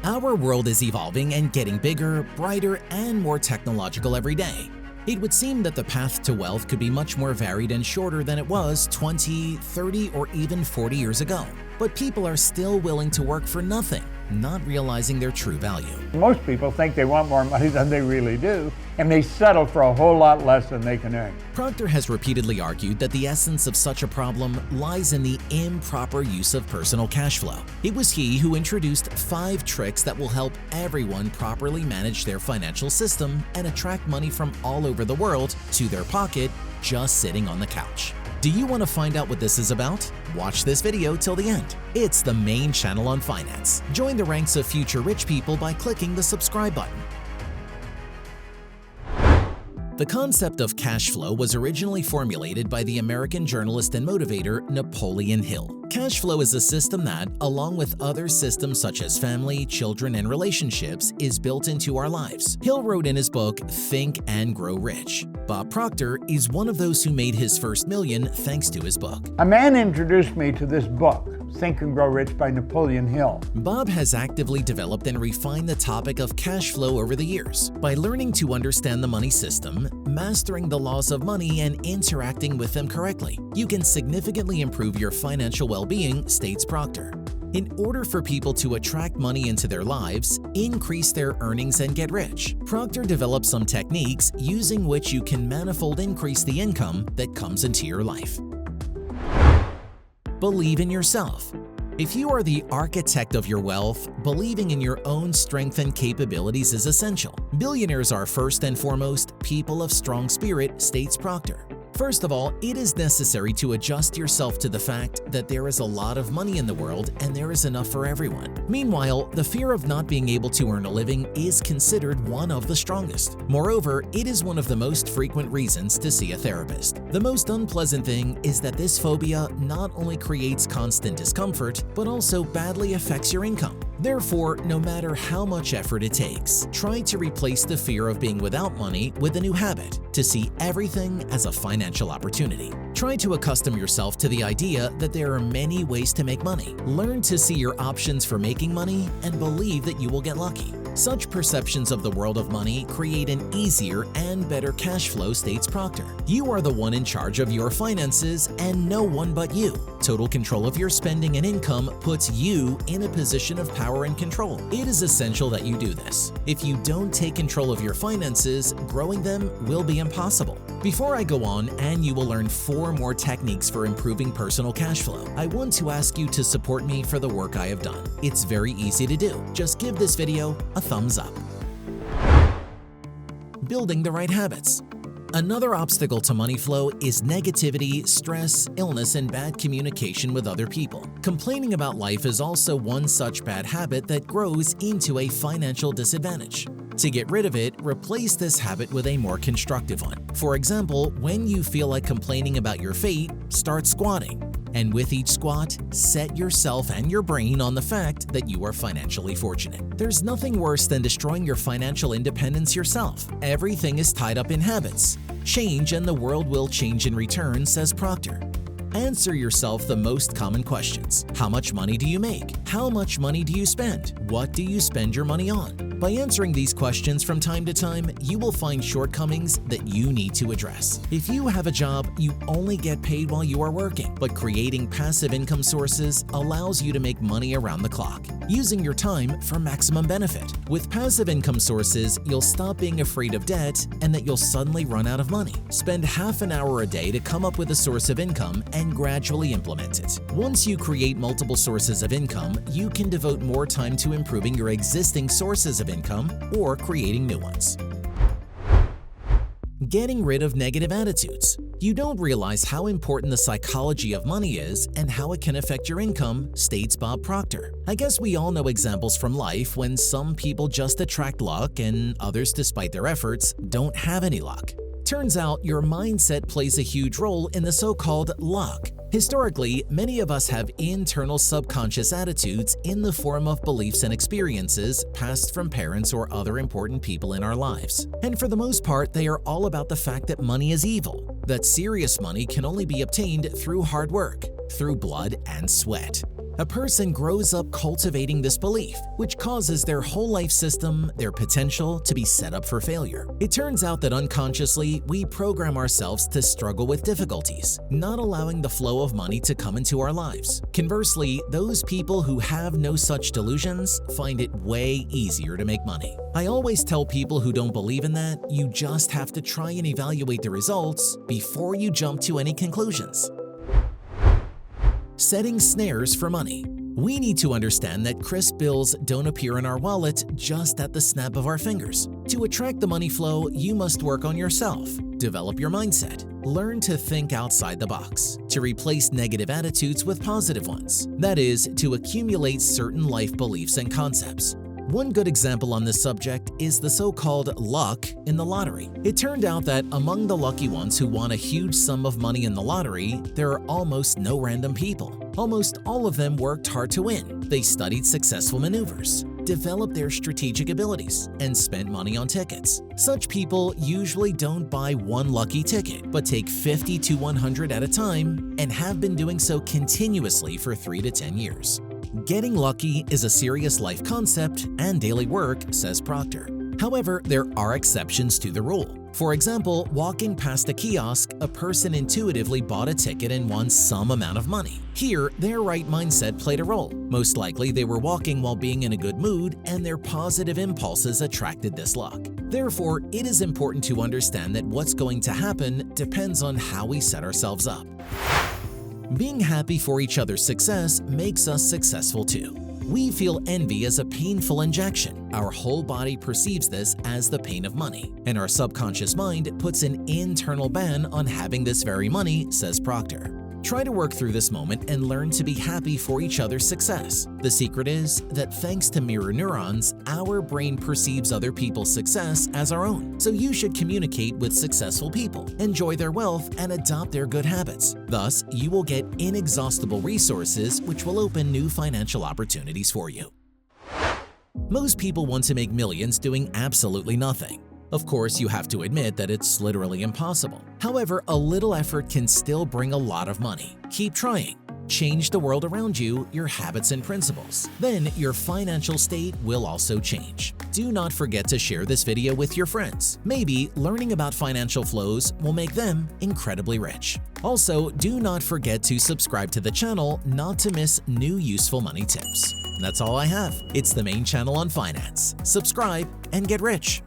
Our world is evolving and getting bigger, brighter, and more technological every day. It would seem that the path to wealth could be much more varied and shorter than it was 20, 30, or even 40 years ago. But people are still willing to work for nothing, not realizing their true value. Most people think they want more money than they really do, and they settle for a whole lot less than they can earn. Proctor has repeatedly argued that the essence of such a problem lies in the improper use of personal cash flow. It was he who introduced 5 tricks that will help everyone properly manage their financial system and attract money from all over the world to their pocket, just sitting on the couch. Do you want to find out what this is about? Watch this video till the end. It's the main channel on finance. Join the ranks of future rich people by clicking the subscribe button. The concept of cash flow was originally formulated by the American journalist and motivator Napoleon Hill. Cash flow is a system that, along with other systems such as family, children, and relationships, is built into our lives. Hill wrote in his book, Think and Grow Rich. Bob Proctor is one of those who made his first million thanks to his book. A man introduced me to this book, Think and Grow Rich by Napoleon Hill. Bob has actively developed and refined the topic of cash flow over the years. By learning to understand the money system, mastering the laws of money, and interacting with them correctly, you can significantly improve your financial well-being, states Proctor. In order for people to attract money into their lives, increase their earnings, and get rich, Proctor developed some techniques using which you can manifold increase the income that comes into your life. Believe in yourself. If you are the architect of your wealth, believing in your own strength and capabilities is essential. Billionaires are first and foremost people of strong spirit, states Proctor. First of all, it is necessary to adjust yourself to the fact that there is a lot of money in the world and there is enough for everyone. Meanwhile, the fear of not being able to earn a living is considered one of the strongest. Moreover, it is one of the most frequent reasons to see a therapist. The most unpleasant thing is that this phobia not only creates constant discomfort, but also badly affects your income. Therefore, no matter how much effort it takes, try to replace the fear of being without money with a new habit to see everything as a financial opportunity. Try to accustom yourself to the idea that there are many ways to make money. Learn to see your options for making money and believe that you will get lucky. Such perceptions of the world of money create an easier and better cash flow, states Proctor. You are the one in charge of your finances and no one but you. Total control of your spending and income puts you in a position of power and control. It is essential that you do this. If you don't take control of your finances, growing them will be impossible. Before I go on, and you will learn 4 more techniques for improving personal cash flow, I want to ask you to support me for the work I have done. It's very easy to do. Just give this video a thumbs up. Building the right habits. Another obstacle to money flow is negativity, stress, illness, and bad communication with other people. Complaining about life is also one such bad habit that grows into a financial disadvantage. To get rid of it, replace this habit with a more constructive one. For example, when you feel like complaining about your fate, start squatting. And with each squat, set yourself and your brain on the fact that you are financially fortunate. There's nothing worse than destroying your financial independence yourself. Everything is tied up in habits. Change and the world will change in return, says Proctor. Answer yourself the most common questions. How much money do you make? How much money do you spend? What do you spend your money on? By answering these questions from time to time, you will find shortcomings that you need to address. If you have a job, you only get paid while you are working, but creating passive income sources allows you to make money around the clock, using your time for maximum benefit. With passive income sources, you'll stop being afraid of debt and that you'll suddenly run out of money. Spend half an hour a day to come up with a source of income and gradually implement it. Once you create multiple sources of income, you can devote more time to improving your existing sources of income or creating new ones. Getting rid of negative attitudes. You don't realize how important the psychology of money is and how it can affect your income, states Bob Proctor. I guess we all know examples from life when some people just attract luck and others, despite their efforts, don't have any luck. Turns out your mindset plays a huge role in the so-called luck. Historically, many of us have internal subconscious attitudes in the form of beliefs and experiences passed from parents or other important people in our lives. And for the most part, they are all about the fact that money is evil, that serious money can only be obtained through hard work, through blood and sweat. A person grows up cultivating this belief, which causes their whole life system, their potential, to be set up for failure. It turns out that unconsciously, we program ourselves to struggle with difficulties, not allowing the flow of money to come into our lives. Conversely, those people who have no such delusions find it way easier to make money. I always tell people who don't believe in that, you just have to try and evaluate the results before you jump to any conclusions. Setting snares for money. We need to understand that crisp bills don't appear in our wallet just at the snap of our fingers. To attract the money flow, you must work on yourself, develop your mindset, learn to think outside the box, to replace negative attitudes with positive ones. That is, to accumulate certain life beliefs and concepts. One good example on this subject is the so-called luck in the lottery. It turned out that among the lucky ones who won a huge sum of money in the lottery, there are almost no random people. Almost all of them worked hard to win. They studied successful maneuvers, developed their strategic abilities, and spent money on tickets. Such people usually don't buy one lucky ticket, but take 50 to 100 at a time and have been doing so continuously for 3 to 10 years. Getting lucky is a serious life concept and daily work, says Proctor. However, there are exceptions to the rule. For example, walking past a kiosk, a person intuitively bought a ticket and won some amount of money. Here, their right mindset played a role. Most likely, they were walking while being in a good mood, and their positive impulses attracted this luck. Therefore, it is important to understand that what's going to happen depends on how we set ourselves up. Being happy for each other's success makes us successful too. We feel envy as a painful injection. Our whole body perceives this as the pain of money, and our subconscious mind puts an internal ban on having this very money, says Proctor. Try to work through this moment and learn to be happy for each other's success. The secret is that thanks to mirror neurons, our brain perceives other people's success as our own. So you should communicate with successful people, enjoy their wealth, and adopt their good habits. Thus, you will get inexhaustible resources which will open new financial opportunities for you. Most people want to make millions doing absolutely nothing. Of course, you have to admit that it's literally impossible. However, a little effort can still bring a lot of money. Keep trying. Change the world around you, your habits and principles. Then your financial state will also change. Do not forget to share this video with your friends. Maybe learning about financial flows will make them incredibly rich. Also, do not forget to subscribe to the channel not to miss new useful money tips. That's all I have. It's the main channel on finance. Subscribe and get rich.